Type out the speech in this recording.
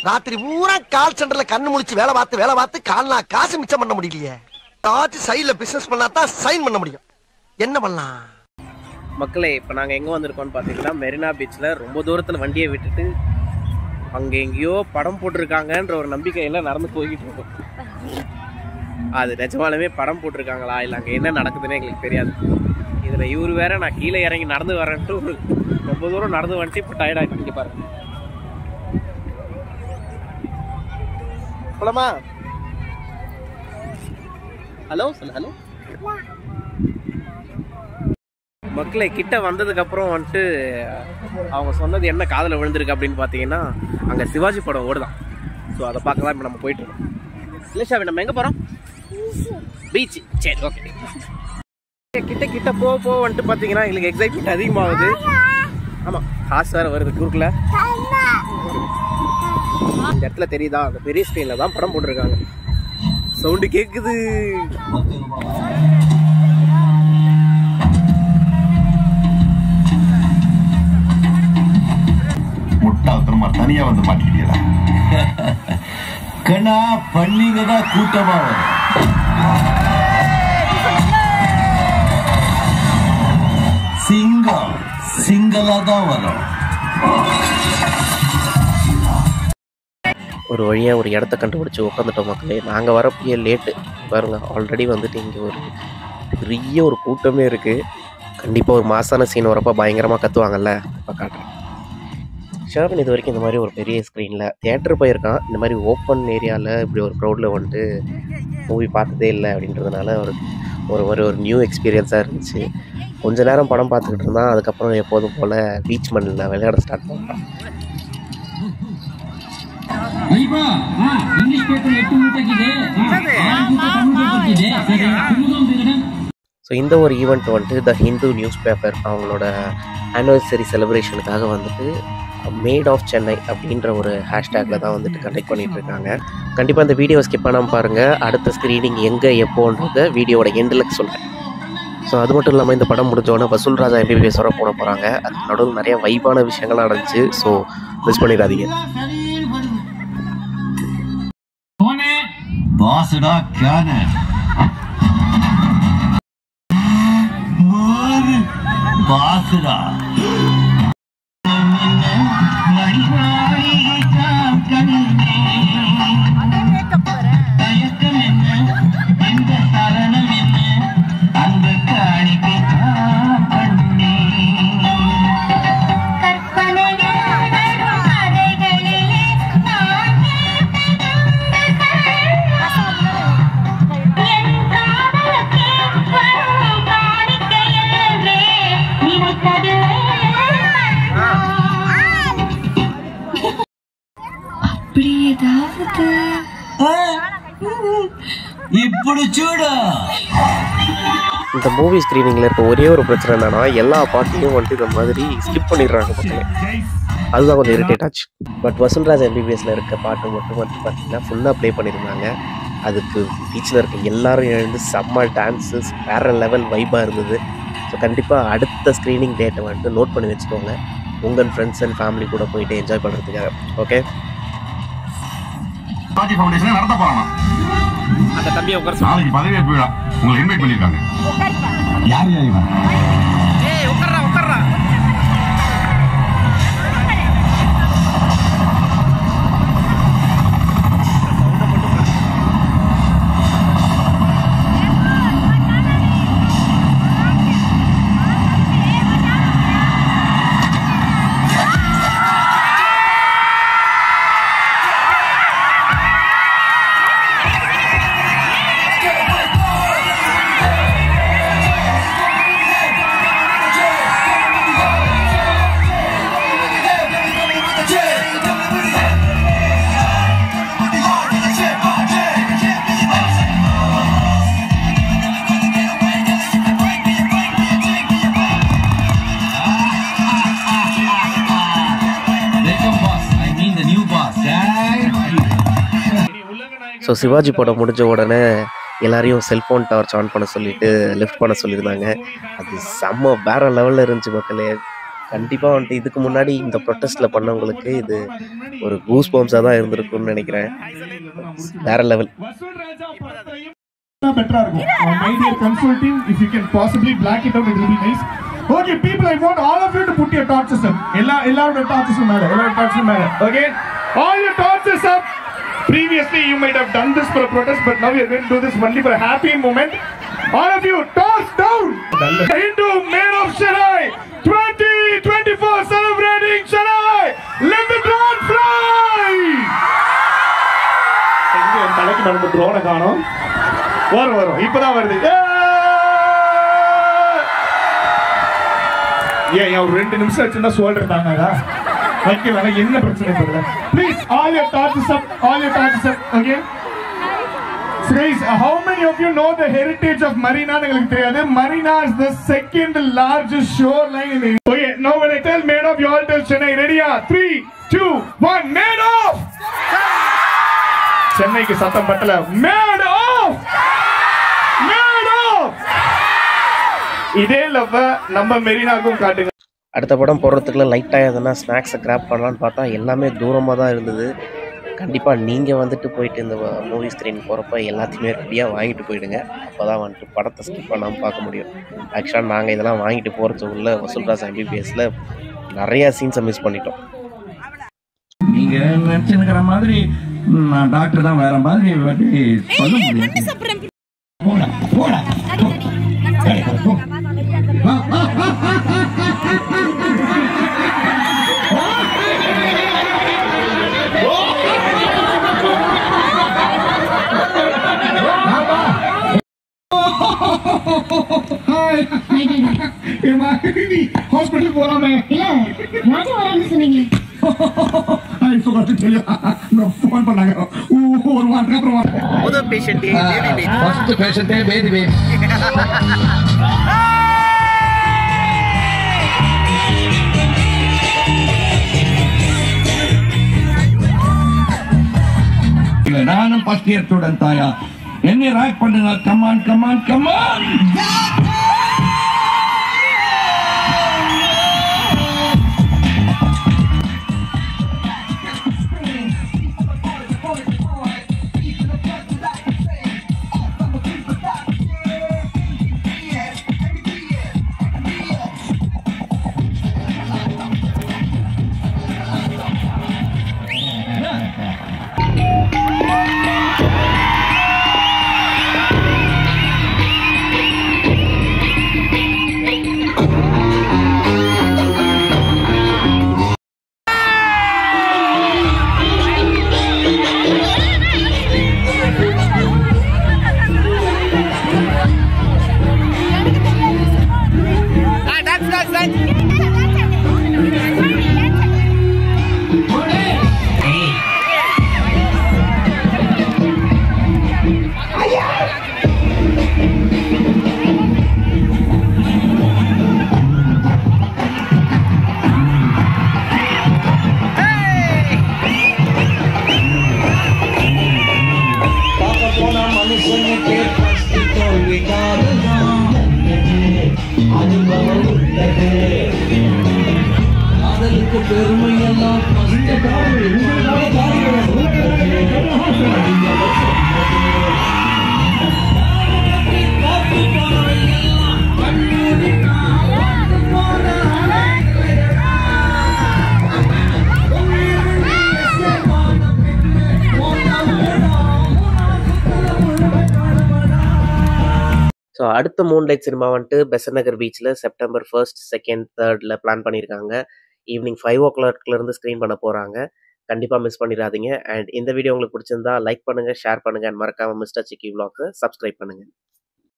ராத்திரி பூரா கால் சென்டர்ல கண்ணு முழிச்சு வேலை பார்த்து கால்னா காசு மிச்சம் பண்ண முடியலையே. ஏதாச்சும் சைடுல பிசினஸ் பண்ணாதான் சைன் பண்ண முடியும். என்ன பண்ணலாம் மக்களே? இப்போ நாங்கள் எங்கே வந்திருக்கோம்னு பார்த்தீங்கன்னா மெரினா பீச்சில் ரொம்ப தூரத்தில் வண்டியை விட்டுட்டு அங்கே எங்கேயோ படம் போட்டிருக்காங்கன்ற ஒரு நம்பிக்கையில் நடந்து போய்கிட்டு இருக்கோம். அது நிஜமாலுமே படம் போட்டிருக்காங்களா இல்லை அங்கே என்ன நடக்குதுன்னு எங்களுக்கு தெரியாது. இதில் இவர் வேற நான் கீழே இறங்கி நடந்து வரேன்ட்டு ஒரு ரொம்ப தூரம் நடந்து வந்துட்டு இப்போ டயர்டாக இங்கே பாருங்க. போலாமா? ஹலோ சொல்லு. ஹலோ மக்களை கிட்ட வந்ததுக்கப்புறம் வந்துட்டு அவங்க சொன்னது என்ன காதில் விழுந்திருக்கு அப்படின்னு பார்த்தீங்கன்னா அங்கே சிவாஜி படம் ஓடுதான். ஸோ அதை பார்க்க தான் இப்போ நம்ம போயிட்டு இருக்கோம். இல்லை ஷாவி, நம்ம எங்கே போகிறோம்? பீச். சரி, ஓகே. கிட்ட போக வந்துட்டு பார்த்தீங்கன்னா எங்களுக்கு எக்ஸைட்மெண்ட் அதிகமாகுது. ஆமாம், காசு வேறு வருது குறுக்கில். இந்த இடத்துல தெரியுதா, அந்த பெரிய ஸ்க்ரீனில் தான் படம் போட்டிருக்காங்க. சவுண்டு கேட்குது. முட்டாள்தனமா தனியா வந்து மாட்டிக்கிட்டீங்களா? கண்ணா பண்ணிங்க தான் கூட்டமா வரும். சிங்கம் சிங்களா தான் வரும். ஒரு வழியாக ஒரு இடத்த கண்டுபிடிச்சி உட்காந்துட்டோம் மக்களே. நாங்கள் வரப்போயே லேட்டு பாருங்கள். ஆல்ரெடி வந்துட்டு இங்கே ஒரு பெரிய ஒரு கூட்டமே இருக்குது. கண்டிப்பாக ஒரு மாசான சீன் வரப்போ பயங்கரமாக கற்றுவாங்கல்ல. இப்போ காட்டுறேன். ஷாவின் இது வரைக்கும் இந்த மாதிரி ஒரு பெரிய ஸ்க்ரீனில் தியேட்டர் போயிருக்கான். இந்த மாதிரி ஓப்பன் ஏரியாவில் இப்படி ஒரு க்ரௌடில் வந்துட்டு மூவி பார்த்ததே இல்லை அப்படின்றதுனால ஒரு நியூ எக்ஸ்பீரியன்ஸாக இருந்துச்சு. கொஞ்ச நேரம் படம் பார்த்துக்கிட்டு இருந்தான். அதுக்கப்புறம் எப்போதும் போல் பீச் மண்ணில் விளையாட ஸ்டார்ட் பண்ணுறான். ஸோ இந்த ஒரு ஈவெண்ட் வந்துட்டு த ஹிந்து நியூஸ் பேப்பர் அவங்களோட ஆனிவர்சரி செலிப்ரேஷனுக்காக வந்துட்டு மேட் ஆஃப் சென்னை அப்படின்ற ஒரு ஹேஷ்டேக்கில் தான் வந்துட்டு கண்டக்ட் பண்ணிகிட்டு இருக்காங்க. கண்டிப்பாக இந்த வீடியோ ஸ்கிப் பண்ணாமல் பாருங்கள். அடுத்த ஸ்க்ரீனிங் எங்கே எப்போன்றத வீடியோட எண்டில் சொல்கிறேன். ஸோ அது மட்டும் இல்லாமல் இந்த படம் முடிஞ்சோடனே வசூல் ராஜா MBBS வர போகிறாங்க. அது நடுவில் நிறைய வைபான விஷயங்கள்லாம் நடந்துச்சு. ஸோ மிஸ் பண்ணிடாதீங்க. பாசுடா கேன பாசுடா ఇప్పుడు చూడు. இந்த மூவி ஸ்க்ரீனிங்கில் இருக்க ஒரே ஒரு பிரச்சனை என்னன்னா எல்லா பாட்டையும் வந்துட்டு இந்த மாதிரி ஸ்கிப் பண்ணிடுறாங்க மக்களே. அதுதான் கொஞ்சம் இரிட்டேட் ஆச்சு. பட் வசூல்ராஜ் MBBSல இருக்க பாட்டு மட்டும் வந்து பார்த்தீங்கன்னா ஃபுல்லாக ப்ளே பண்ணியிருந்தாங்க. அதுக்கு பீச்சில் இருக்க எல்லாரும் எழுந்து செம்ம டான்ஸஸ் வேறு லெவல் வைப்பாக இருந்தது. ஸோ கண்டிப்பாக அடுத்த ஸ்க்ரீனிங் டேட்டை வந்துட்டு நோட் பண்ணி வச்சுக்கோங்க. உங்கள் ஃப்ரெண்ட்ஸ் அண்ட் ஃபேமிலி கூட போயிட்டு என்ஜாய் பண்ணுறதுக்காக. ஓகே, பாட்டி ஃபவுண்டேஷன் நடத்த போறானா? அந்த தம்பியை உட்கார நாளைக்கு பதவியே போயிடா. உங்களை இன்வைட் பண்ணிருக்காங்க. யார் இவன்? ஏய் உட்கார்றா. ஸோ சிவாஜி படம் முடிஞ்ச உடனே எல்லாரையும் செல்ஃபோன் டார்ச் ஆன் பண்ண சொல்லிவிட்டு லிஃப்ட் பண்ண சொல்லியிருந்தாங்க. அது செம்ம வேறு லெவலில் இருந்துச்சு மக்களே. கண்டிப்பாக வந்துட்டு இதுக்கு முன்னாடி இந்த ப்ரொட்டஸ்ட்டில் பண்ணவங்களுக்கு இது ஒரு கூஸ் பம்ப்ஸாக தான் இருந்திருக்கும்னு நினைக்கிறேன். வேற லெவல். better இருக்கும். My dear console team, if you can possibly black it out, it will be nice. Okay, people, I want all of you to put your torches up. எல்லாரோட torches மேல. Okay, all your torches up. Previously, you might have done this for a protest, but now we are going to do this only for a happy moment. All of you, torch down. Hindu Mayor of Chennai 2024 celebrating Chennai. Let the drone fly. எங்க என் தலைக்கு மேல drone காணோம். வரும் இப்பதான் வருது. ஏன் ஒரு 2 நிமிஷம் வச்சுன்னா சொல்றாங்கடா. வைக்கல என்ன பிரச்சனை தெரியல. Please all your torches up. Okay. So guys, how many of you know the heritage of Marina? உங்களுக்கு தெரியாது. Marina is the second largest shoreline in India. Okay, now when I tell made of, you all tell Chennai. Ready? 3, 2, 1, made of. சென்னைக்கு சத்தம் பத்தல. Made of. இதே love நம்ம மெரினாக்கும் காட்டுங்க. அடுத்த படம் போடுறதுக்குள்ள லைட்டாக எதனா ஸ்நாக்ஸை கிராப் பண்ணலான்னு பார்த்தா எல்லாமே தூரமாக தான் இருந்தது. கண்டிப்பாக நீங்கள் வந்துட்டு போயிட்டு இந்த மூவி ஸ்க்ரீன் போகிறப்ப எல்லாத்தையுமே ரெடியாக வாங்கிட்டு போயிடுங்க. அப்போ தான் வந்துட்டு படத்தை ஸ்கிப் பண்ணாமல் பார்க்க முடியும். ஆக்சுவலாக நாங்கள் இதெல்லாம் வாங்கிட்டு போகிறதுக்குள்ள வசூல்ராஜ் MBBSல நிறையா சீன்ஸை மிஸ் பண்ணிட்டோம். நீங்கள் நினச்சிருக்கிற மாதிரி நான் டாக்டர் தான் வேற மாதிரி சொல்ல முடியும். ஹாஸ்பிட்டல் போறாமே இல்ல ராஜா வரான்னு சொன்னீங்க. போன் பண்ணாங்க. ஒரு வாரம் அப்புறம் முதல் பேஷண்ட்டே ஃபர்ஸ்ட் பேஷண்ட்டே பேபி. நானும் ஃபர்ஸ்ட் இயர் ஸ்டூடெண்ட் தாயா. என்ன ராக் பண்ணுங்க. கமான். ஸோ அடுத்த மூன்லைட் சினிமா வந்துட்டு பெசன்ட் நகர் பீச்சில் செப்டம்பர் 1, 2, 3 பிளான் பண்ணியிருக்காங்க. ஈவினிங் 5 o'clockலேருந்து ஸ்க்ரீன் பண்ண போகிறாங்க. கண்டிப்பாக மிஸ் பண்ணிடாதீங்க. அண்ட் இந்த வீடியோ உங்களுக்கு பிடிச்சிருந்தா லைக் பண்ணுங்கள், ஷேர் பண்ணுங்கள். அண்ட் மறக்காமல் மிஸ்டர் சிக்கி விலாக்ஸை சப்ஸ்கிரைப் பண்ணுங்கள்.